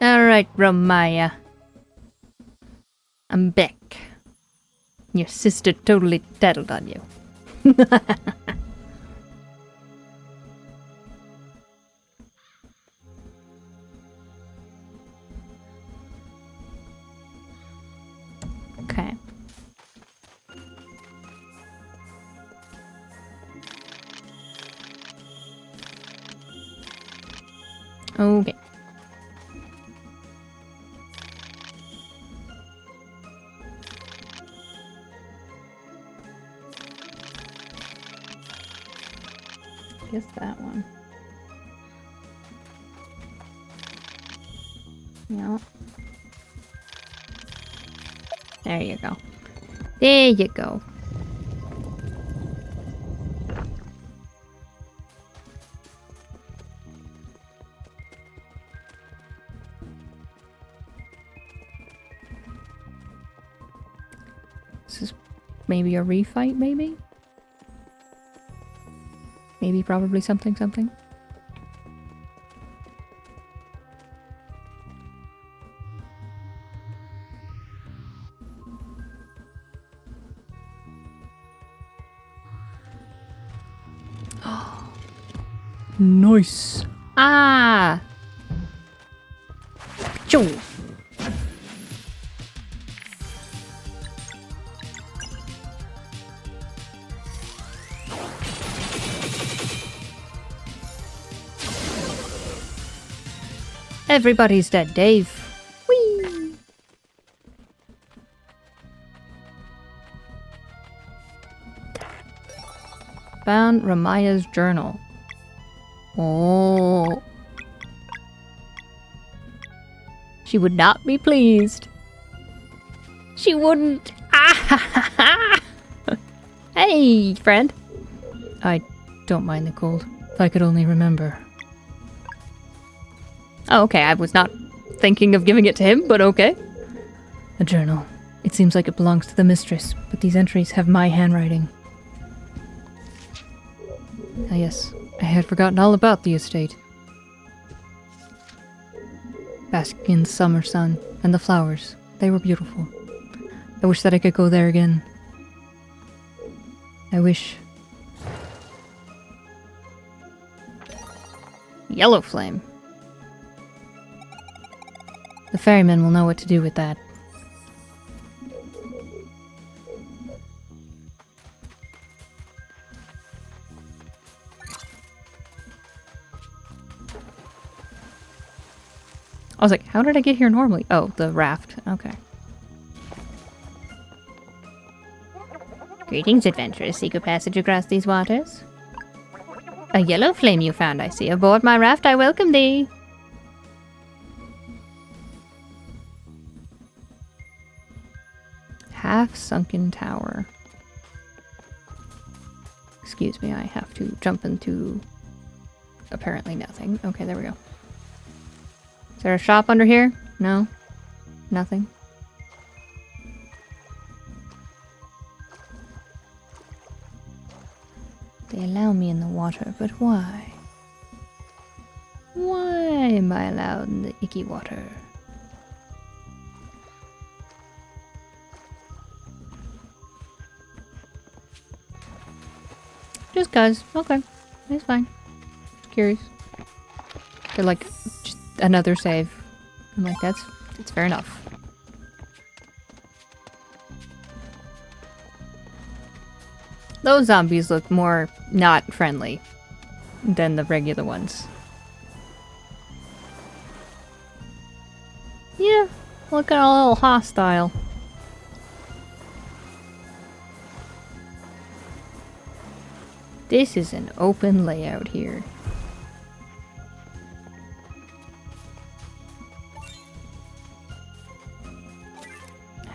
Alright, Ramaya. I'm back. Your sister totally tattled on you. Okay. Okay. Guess that one. Yeah. There you go. There you go. This is maybe a refight, maybe? Maybe, probably something. Nice. Ah! Choo! Everybody's dead, Dave. Whee! Found Ramaya's journal. Oh. She would not be pleased. She wouldn't. Ah! Hey, friend. I don't mind the cold. If I could only remember. Oh, okay. I was not thinking of giving it to him, but okay. A journal. It seems like it belongs to the mistress, but these entries have my handwriting. Ah, yes. I had forgotten all about the estate. Basking in the summer sun and the flowers. They were beautiful. I wish that I could go there again. I wish. Yellow flame. The ferryman will know what to do with that. I was like, how did I get here normally? Oh, the raft. Okay. Greetings, adventurers. Seek a passage across these waters. A yellow flame you found, I see. Aboard my raft, I welcome thee. Half-sunken tower. Excuse me, I have to jump into apparently nothing. Okay, there we go. Is there a shop under here? No? Nothing? They allow me in the water, but why? Why am I allowed in the icky water? Just cause. Okay. It's fine. Just curious. They're like, just another save. I'm like, that's fair enough. Those zombies look more not friendly than the regular ones. Yeah, looking a little hostile. This is an open layout here.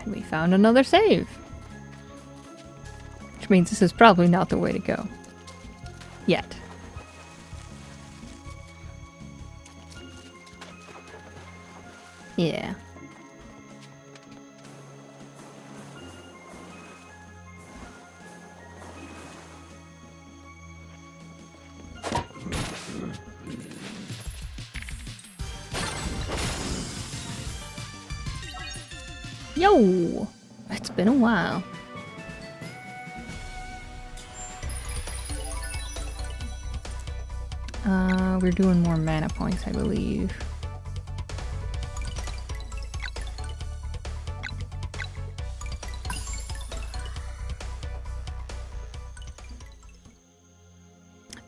And we found another save. Which means this is probably not the way to go. Yet. Yeah. Yo! It's been a while. We're doing more mana points, I believe.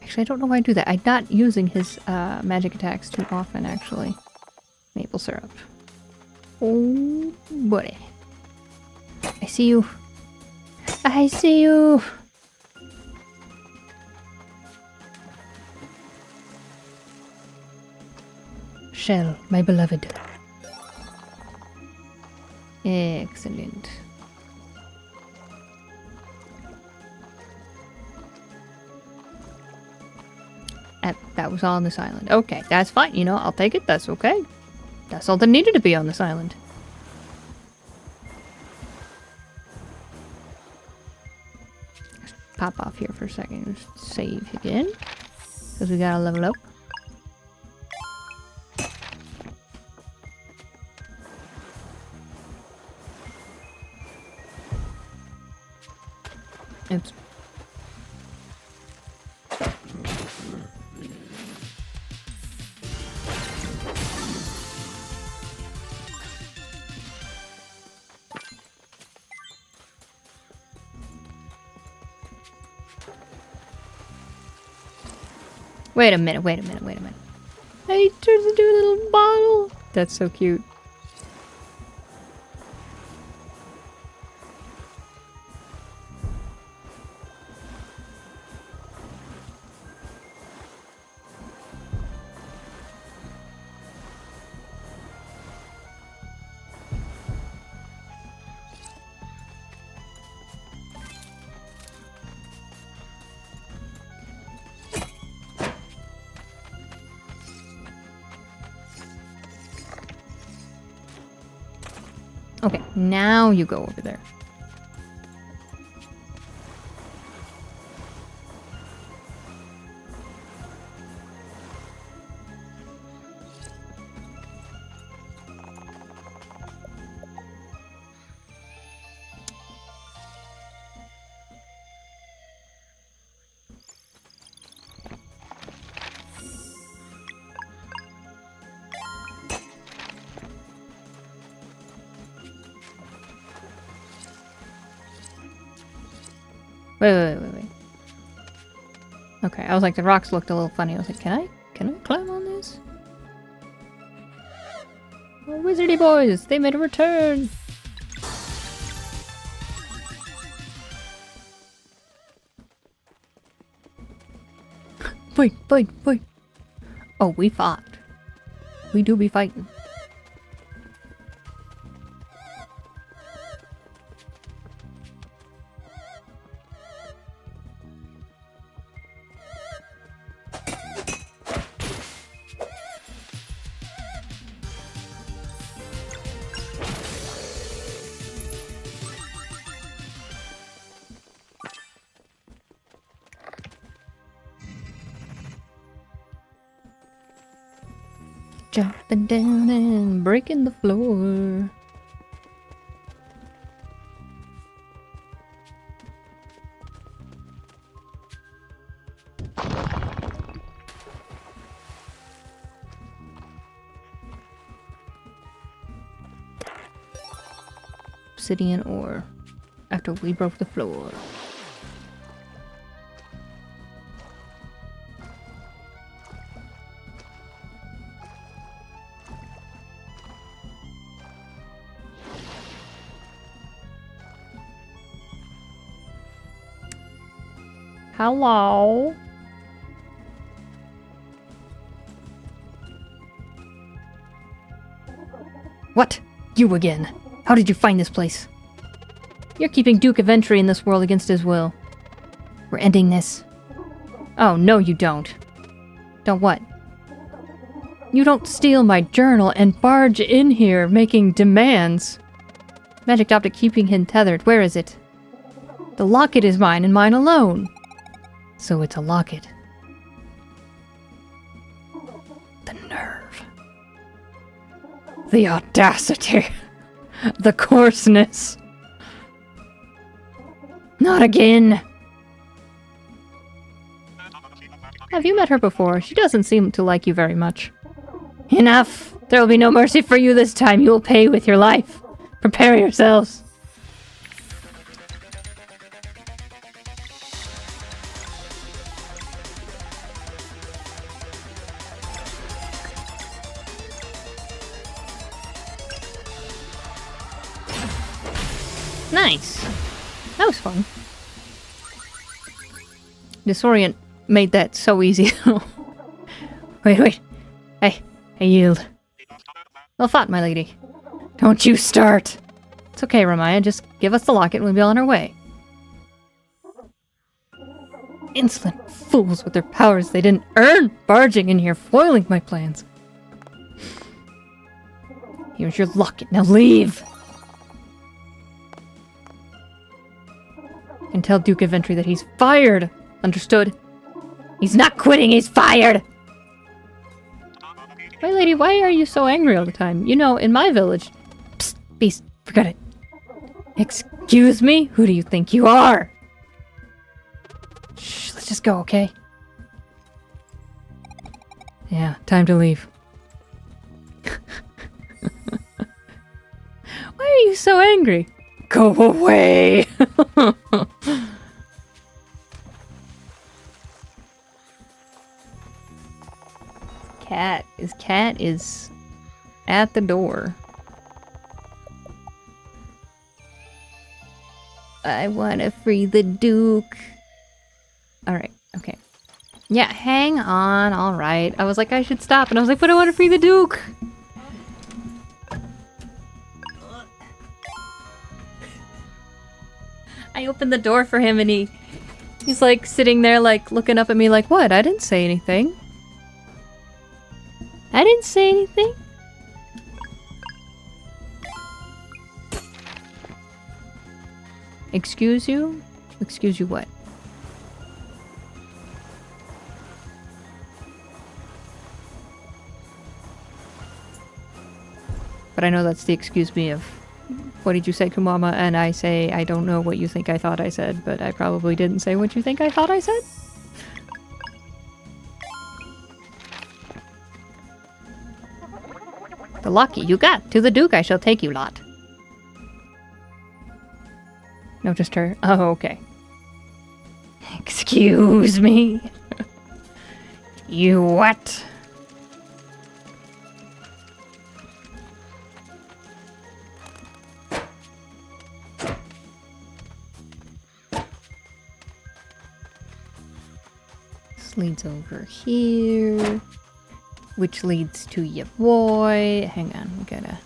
Actually, I don't know why I do that. I'm not using his magic attacks too often, actually. Maple syrup. Oh, buddy. I see you. I see you! Shell, my beloved. Excellent. That was all on this island. Okay, that's fine. You know, I'll take it. That's okay. That's all that needed to be on this island. Just pop off here for a second. Just save again. Because we gotta level up. Oops. Wait a minute, wait a minute, wait a minute. He turns into a little bottle. That's so cute. Okay, now you go over there. Wait. Okay, I was like, the rocks looked a little funny. I was like, can I climb on this? Oh, wizardy boys, they made a return. Wait. Oh, we fought. We do be fighting. Jumping down and breaking the floor. Obsidian ore. After we broke the floor. Hello? What? You again? How did you find this place? You're keeping Duke of Entry in this world against his will. We're ending this. Oh, no you don't. Don't what? You don't steal my journal and barge in here making demands. Magic optic keeping him tethered. Where is it? The locket is mine and mine alone. So it's a locket. The nerve. The audacity. The coarseness. Not again. Have you met her before? She doesn't seem to like you very much. Enough! There will be no mercy for you this time. You will pay with your life. Prepare yourselves. Nice. That was fun. Disorient made that so easy. Wait. Hey, I yield. Well fought, my lady. Don't you start. It's okay, Ramaya. Just give us the locket and we'll be on our way. Insolent fools with their powers they didn't earn, barging in here, foiling my plans. Here's your locket. Now leave. And tell Duke of Ventry that he's fired. Understood? He's not quitting, he's fired! My lady, why are you so angry all the time? You know, in my village... Psst, beast, forget it. Excuse me? Who do you think you are? Shh, let's just go, okay? Yeah, time to leave. Why are you so angry? Go away! His cat is at the door. I want to free the Duke. Alright, okay. Yeah, hang on, alright. I was like, I should stop, and I was like, but I want to free the Duke! I opened the door for him and he's like sitting there like looking up at me like, what? I didn't say anything. I didn't say anything. Excuse you? Excuse you what? But I know that's the excuse me of, what did you say, Kumama? And I say, I don't know what you think I thought I said, but I probably didn't say what you think I thought I said. The locket you got. To the Duke I shall take you, lot. No, just her. Oh, okay. Excuse me. You what? This leads over here. Which leads to your boy. Hang on, we gotta...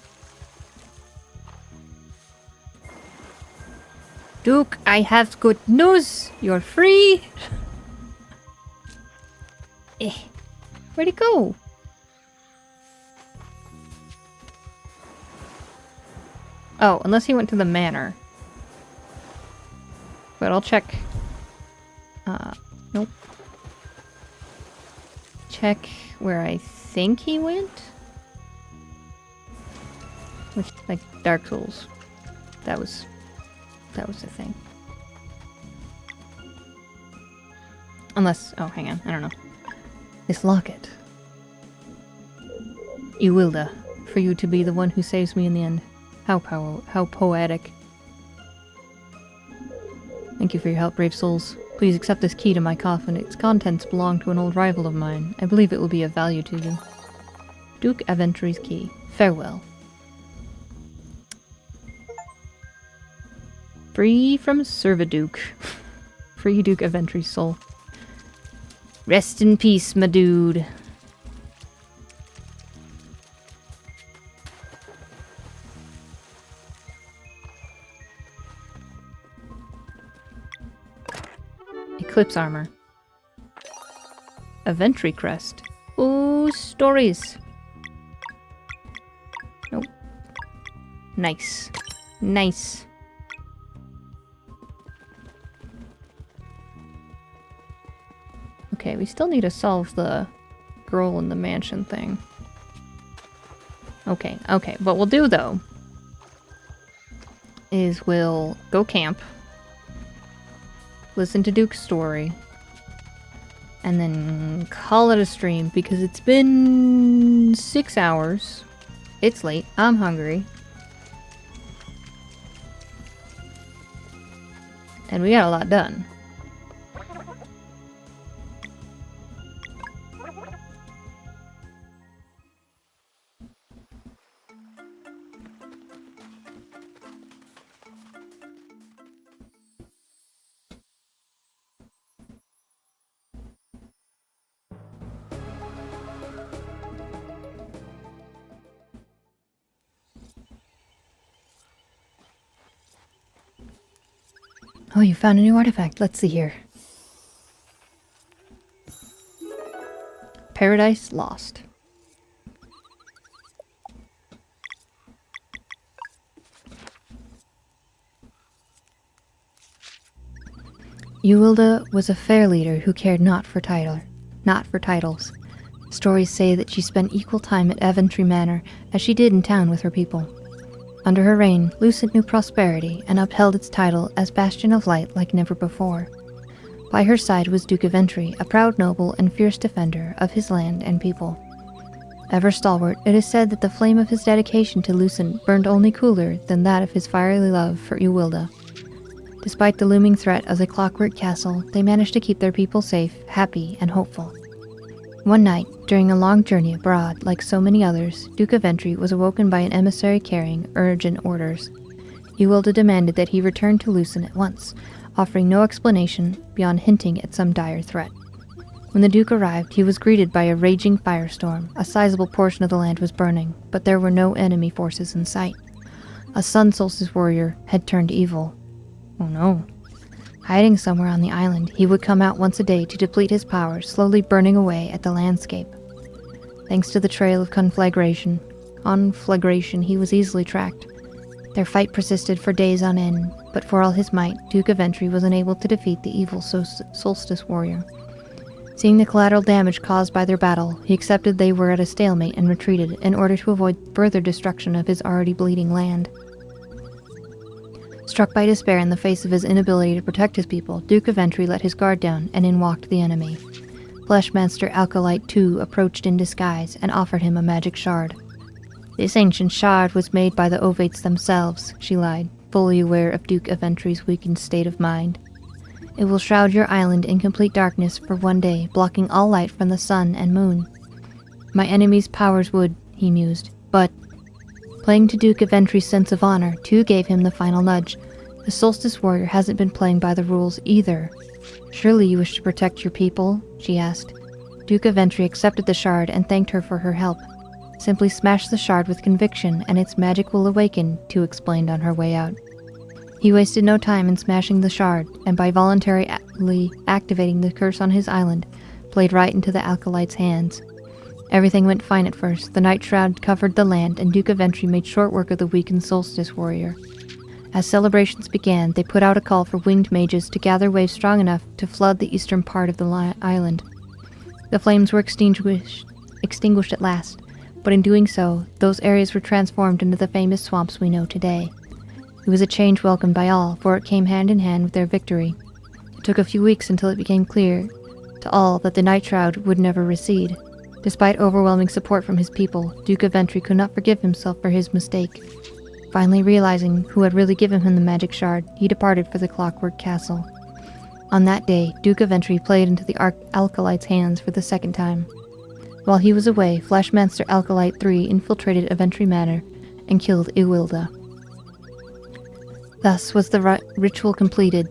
Duke, I have good news. You're free. Where'd he go? Oh, unless he went to the manor. But I'll check. Nope. Check where I think he went. Which, like, Dark Souls. That was the thing. Unless, oh, hang on, I don't know. This locket. Iwilda, for you to be the one who saves me in the end. How poetic. Thank you for your help, brave souls. Please accept this key to my coffin. Its contents belong to an old rival of mine. I believe it will be of value to you. Duke Aventry's key. Farewell. Free from Serviduke. Free Duke Aventry's soul. Rest in peace, my dude. Eclipse armor. Aventry crest. Ooh, stories. Nope. Nice. Nice. Okay, we still need to solve the girl in the mansion thing. Okay, okay. What we'll do, though, is we'll go camp, listen to Duke's story, and then call it a stream because it's been 6 hours. It's late. I'm hungry. And we got a lot done. Oh, you found a new artifact. Let's see here. Paradise Lost. Ewilda was a fair leader who cared not for titles. Stories say that she spent equal time at Eventry Manor as she did in town with her people. Under her reign, Lucent knew prosperity and upheld its title as Bastion of Light like never before. By her side was Duke of Entry, a proud noble and fierce defender of his land and people. Ever stalwart, it is said that the flame of his dedication to Lucent burned only cooler than that of his fiery love for Ewilda. Despite the looming threat of the Clockwork Castle, they managed to keep their people safe, happy, and hopeful. One night, during a long journey abroad, like so many others, Duke of Entry was awoken by an emissary carrying urgent orders. Ewilda demanded that he return to Lucent at once, offering no explanation beyond hinting at some dire threat. When the Duke arrived, he was greeted by a raging firestorm. A sizable portion of the land was burning, but there were no enemy forces in sight. A sun solstice warrior had turned evil. Oh no. Hiding somewhere on the island, he would come out once a day to deplete his power, slowly burning away at the landscape. Thanks to the trail of conflagration, he was easily tracked. Their fight persisted for days on end, but for all his might, Duke of Entry was unable to defeat the evil solstice warrior. Seeing the collateral damage caused by their battle, he accepted they were at a stalemate and retreated in order to avoid further destruction of his already bleeding land. Struck by despair in the face of his inability to protect his people, Duke of Entry let his guard down, and in walked the enemy. Fleshmaster Alkalite II approached in disguise and offered him a magic shard. This ancient shard was made by the Ovates themselves, she lied, fully aware of Duke of Entry's weakened state of mind. It will shroud your island in complete darkness for one day, blocking all light from the sun and moon. My enemy's powers would, he mused, but... Playing to Duke of Entry's sense of honor, Tu gave him the final nudge. The Solstice Warrior hasn't been playing by the rules either. Surely you wish to protect your people? She asked. Duke of Entry accepted the shard and thanked her for her help. Simply smash the shard with conviction and its magic will awaken, Tu explained on her way out. He wasted no time in smashing the shard, and by voluntarily activating the curse on his island, played right into the Alkalite's hands. Everything went fine at first. The night shroud covered the land, and Duke of Entry made short work of the weakened Solstice Warrior. As celebrations began, they put out a call for winged mages to gather waves strong enough to flood the eastern part of the island. The flames were extinguished at last, but in doing so, those areas were transformed into the famous swamps we know today. It was a change welcomed by all, for it came hand in hand with their victory. It took a few weeks until it became clear to all that the night shroud would never recede. Despite overwhelming support from his people, Duke of Entry could not forgive himself for his mistake. Finally realizing who had really given him the magic shard, he departed for the Clockwork Castle. On that day, Duke of Entry played into the Alkalite's hands for the second time. While he was away, Fleshmaster Alkalite III infiltrated Eventry Manor and killed Ewilda. Thus was the ritual completed,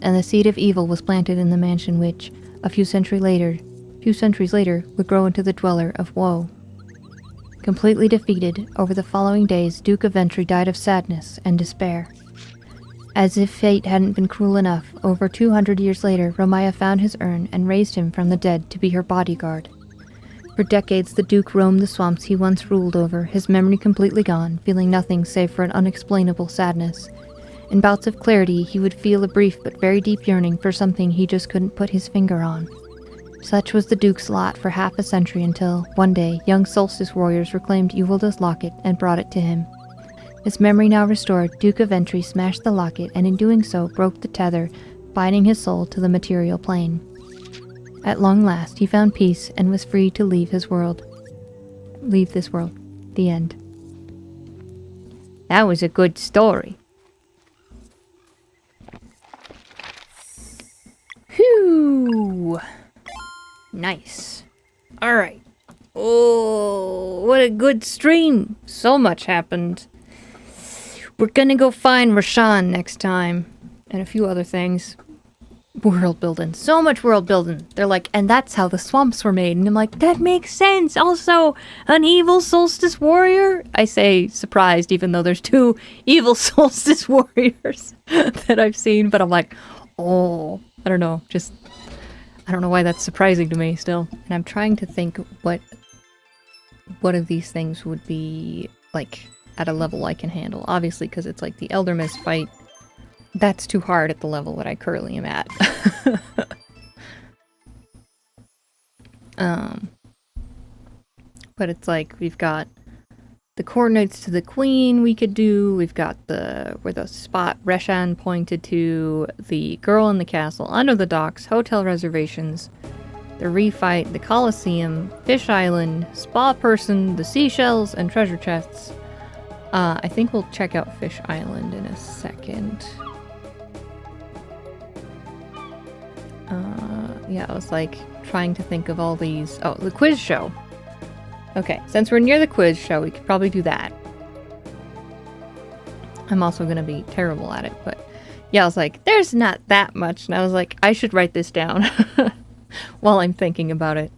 and the seed of evil was planted in the mansion which, a few centuries later, would grow into the dweller of woe. Completely defeated, over the following days, Duke of Entry died of sadness and despair. As if fate hadn't been cruel enough, over 200 years later, Romaya found his urn and raised him from the dead to be her bodyguard. For decades, the Duke roamed the swamps he once ruled over, his memory completely gone, feeling nothing save for an unexplainable sadness. In bouts of clarity, he would feel a brief but very deep yearning for something he just couldn't put his finger on. Such was the Duke's lot for half a century until, one day, young Solstice warriors reclaimed Ewilda's locket and brought it to him. His memory now restored, Duke of Entry smashed the locket and in doing so broke the tether, binding his soul to the material plane. At long last, he found peace and was free to leave his world. Leave this world. The end. That was a good story. Whew! Nice. Alright. Oh, what a good stream. So much happened. We're gonna go find Rashan next time. And a few other things. World building. So much world building. They're like, and that's how the swamps were made. And I'm like, that makes sense. Also, an evil solstice warrior? I say surprised, even though there's 2 evil solstice warriors that I've seen. But I'm like, oh, I don't know. Just, I don't know why that's surprising to me still. And I'm trying to think what of these things would be, like, at a level I can handle. Obviously, because it's like the Elder Mist fight. That's too hard at the level that I currently am at. But it's like, we've got the coordinates to the queen we could do, we've got where the spot Reshan pointed to, the girl in the castle, under the docks, hotel reservations, the refight, the Colosseum, Fish Island, spa person, the seashells, and treasure chests. I think we'll check out Fish Island in a second. Yeah, I was like trying to think of all these. Oh, the quiz show. Okay, since we're near the quiz show, we could probably do that. I'm also gonna be terrible at it, but yeah, I was like, there's not that much, and I was like, I should write this down while I'm thinking about it.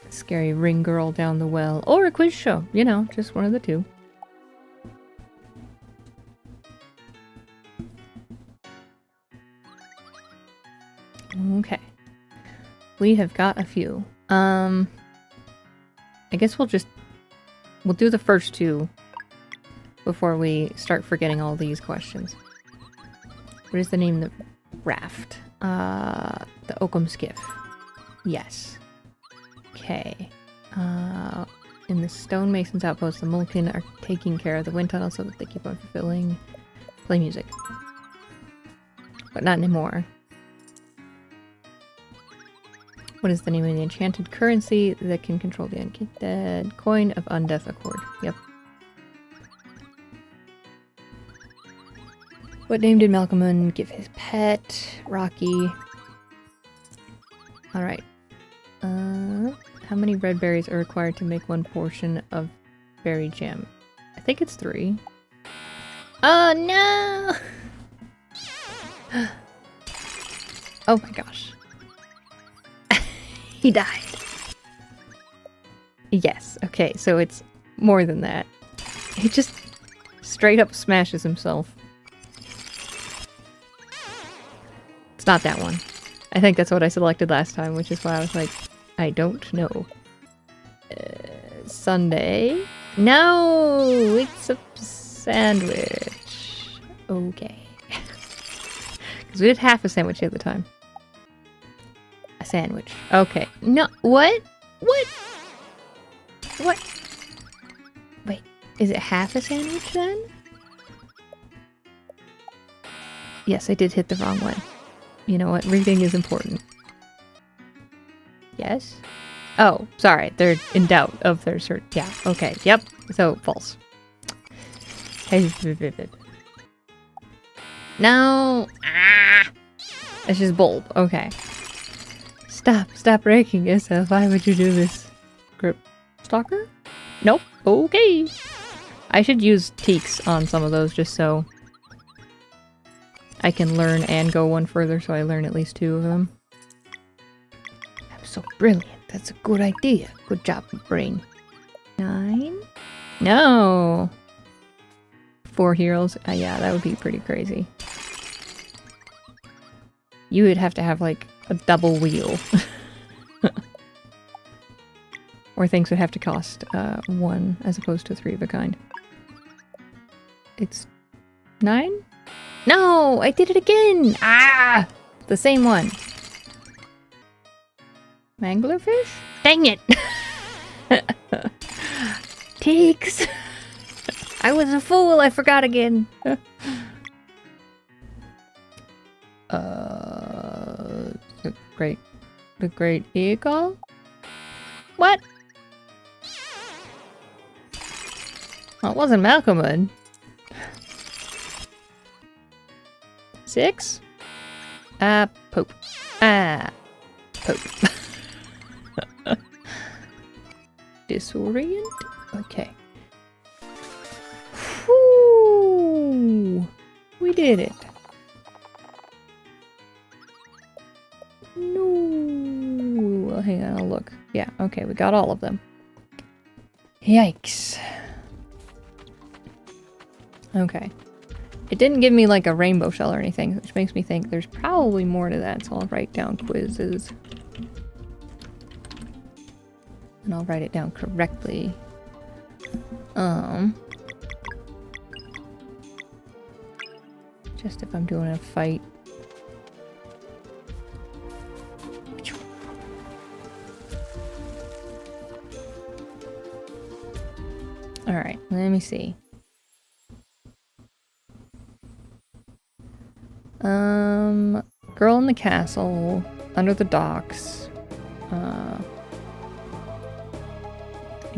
Scary ring girl down the well, or a quiz show, you know, just one of the 2. Okay. We have got a few. I guess we'll do the first 2 before we start forgetting all these questions. What is the name of the raft? The Oakham Skiff. Yes. Okay. In the stonemason's outpost, the Mulkin are taking care of the wind tunnel so that they keep on fulfilling. Play music. But not anymore. What is the name of the enchanted currency that can control the undead? Coin of Undeath Accord. Yep. What name did Malcolm give his pet? Rocky. Alright. How many red berries are required to make 1 portion of berry jam? I think it's 3. Oh no! Oh my gosh. He died. Yes, okay, so it's more than that. He just straight up smashes himself. It's not that one. I think that's what I selected last time, which is why I was like, I don't know. Sunday? No! It's a sandwich. Okay. Because we did half a sandwich the other time. A sandwich. Okay. No, what? What? What? Wait, is it half a sandwich then? Yes, I did hit the wrong one. You know what? Reading is important. Yes? Oh, sorry. They're in doubt of their cert. Yeah, okay. Yep. So, false. No! Ah! It's just bulb. Okay. Stop breaking yourself. Why would you do this? Grip stalker? Nope. Okay. I should use teaks on some of those just so I can learn and go one further, so I learn at least 2 of them. I'm so brilliant. That's a good idea. Good job, brain. 9? No! 4 heroes? Yeah, that would be pretty crazy. You would have to have, like, a double wheel. Or things would have to cost 1 as opposed to 3 of a kind. It's 9? No! I did it again! Ah! The same one. Manglerfish? Dang it! Teaks! I was a fool, I forgot again. The great eagle? What? Well, it wasn't Malcolmud. 6? Pope. Pope. Disorient? Okay. Whew. We did it. No. Well, hang on, I'll look. Yeah, okay, we got all of them. Yikes. Okay. It didn't give me like a rainbow shell or anything, which makes me think there's probably more to that, so I'll write down quizzes. And I'll write it down correctly. Just if I'm doing a fight. Alright, let me see. Girl in the castle, under the docks. I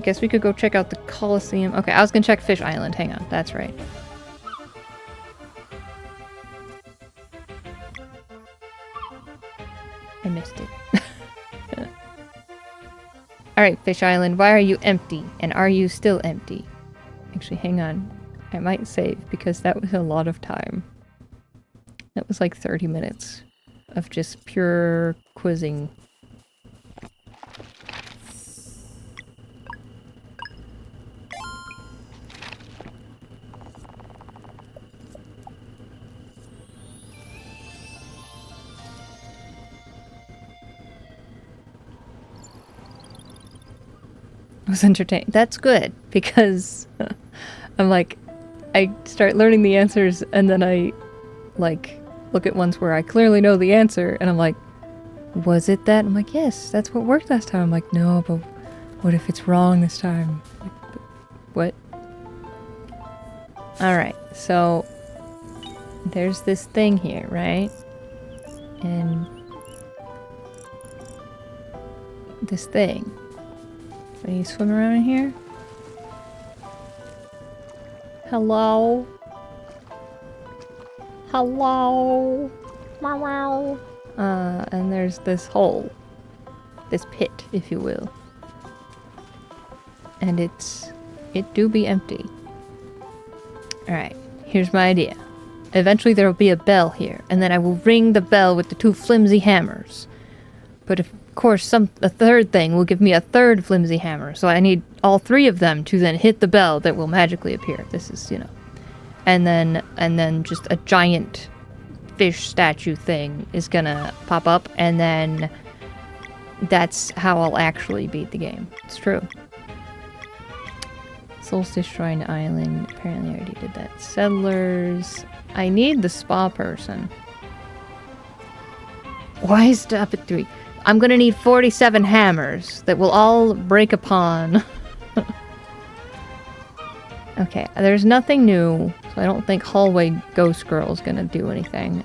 guess we could go check out the Colosseum. Okay, I was gonna check Fish Island. Hang on, that's right. I missed it. Alright, Fish Island, why are you empty? And are you still empty? Actually, hang on. I might save, because that was a lot of time. That was like 30 minutes of just pure quizzing. I was entertained. That's good, because I'm like, I start learning the answers and then I like look at ones where I clearly know the answer and I'm like, was it that? I'm like, yes, that's what worked last time. I'm like, no, but what if it's wrong this time? What? Alright, so there's this thing here, right? And this thing. Can you swim around in here? Hello? Hello? Wow, wow. And there's this hole. This pit, if you will. And it do be empty. Alright, here's my idea. Eventually there will be a bell here, and then I will ring the bell with the 2 flimsy hammers. But of course, a third thing will give me a third flimsy hammer, so I need all 3 of them to then hit the bell that will magically appear. This is, you know. And then just a giant fish statue thing is gonna pop up, and then that's how I'll actually beat the game. It's true. Solstice Shrine Island. Apparently I already did that. Settlers. I need the spa person. Why stop at 3? I'm gonna need 47 hammers that will all break upon. Okay, there's nothing new, so I don't think Hallway Ghost Girl is gonna do anything.